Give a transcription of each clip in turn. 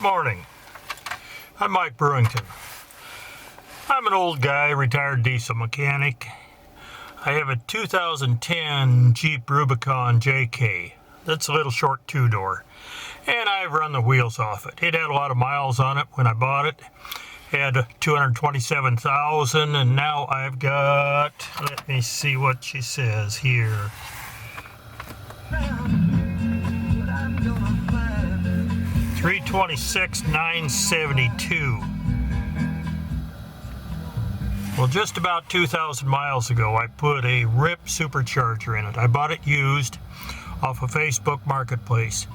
Morning. I'm Mike Brewington. I'm an old guy, retired diesel mechanic. I have a 2010 Jeep Rubicon JK. That's a little short two-door. And I've run the wheels off it. It had a lot of miles on it when I bought it. It had 227,000, and now I've got, let me see what she says here. 326,972. Well, just about 2,000 miles ago, I put a Ripp Supercharger in it. I bought it used off of Facebook Marketplace.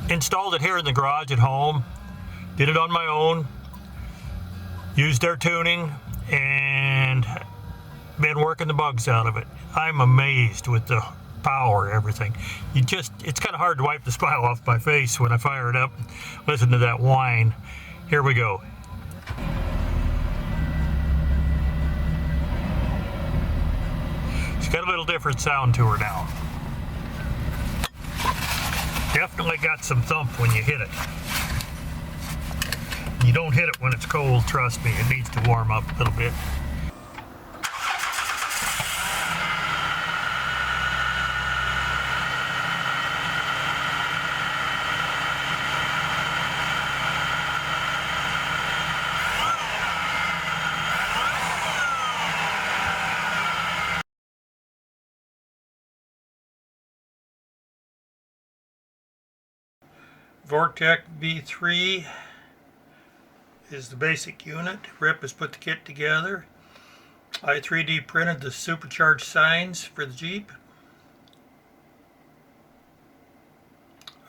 Installed it here in the garage at home. Did it on my own. Used their tuning and been working the bugs out of it. I'm amazed with the power, everything. It's kind of hard to wipe the smile off my face when I fire it up. Listen to that whine. Here we go. It's got a little different sound to her now. Definitely got some thump when you hit it. You don't hit it when it's cold, trust me. It needs to warm up a little bit. Vortec V3 is the basic unit. Ripp has put the kit together. I 3D printed the supercharged signs for the Jeep.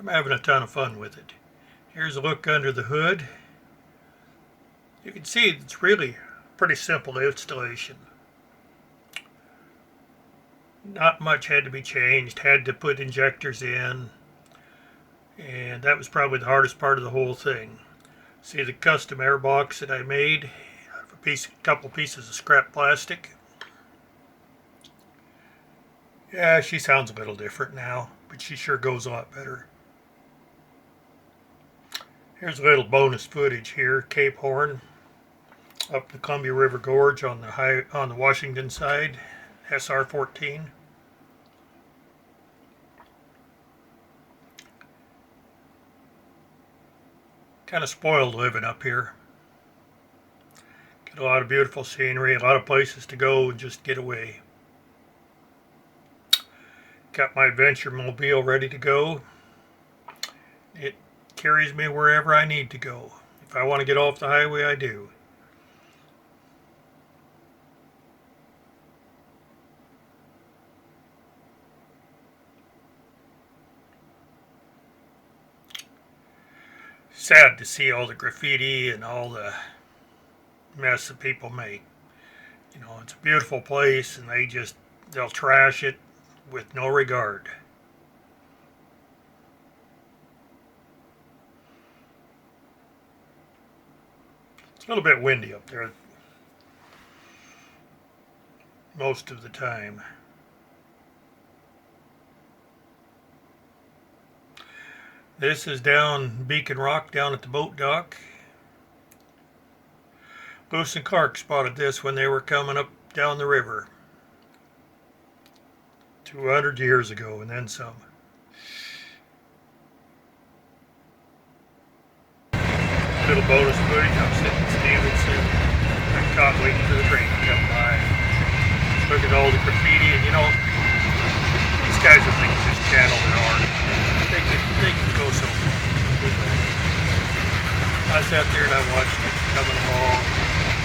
I'm having a ton of fun with it. Here's a look under the hood. You can see it's really pretty simple installation. Not much had to be changed. Had to put injectors in. And that was probably the hardest part of the whole thing. See the custom air box that I made? A couple pieces of scrap plastic. Yeah, she sounds a little different now, but she sure goes a lot better. Here's a little bonus footage here. Cape Horn, up the Columbia River Gorge on the Washington side, SR-14. Kind of spoiled living up here. Get a lot of beautiful scenery, a lot of places to go and just get away. Got my adventure mobile ready to go. It carries me wherever I need to go. If I want to get off the highway, I do. Sad to see all the graffiti and all the mess that people make. You know, it's a beautiful place and they'll trash it with no regard. It's a little bit windy up there most of the time. This is down Beacon Rock, down at the boat dock. Lewis and Clark spotted this when they were coming up down the river 200 years ago and then some. Little bonus footage. I'm sitting in Stevenson. I caught waiting for the train to come by. Look at all the graffiti, and you know, these guys will think it's just channel their art. They can go so far. I sat there and I watched it coming along.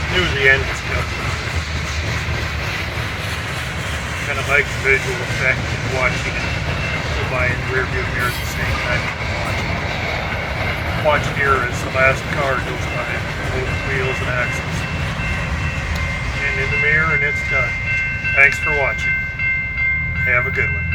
Knew the end was coming. Kind of like the visual effect of watching it go by in the rearview mirror at the same time you can watch it. Watch here as the last car goes by, both wheels and axles. And in the mirror, and it's done. Thanks for watching. Have a good one.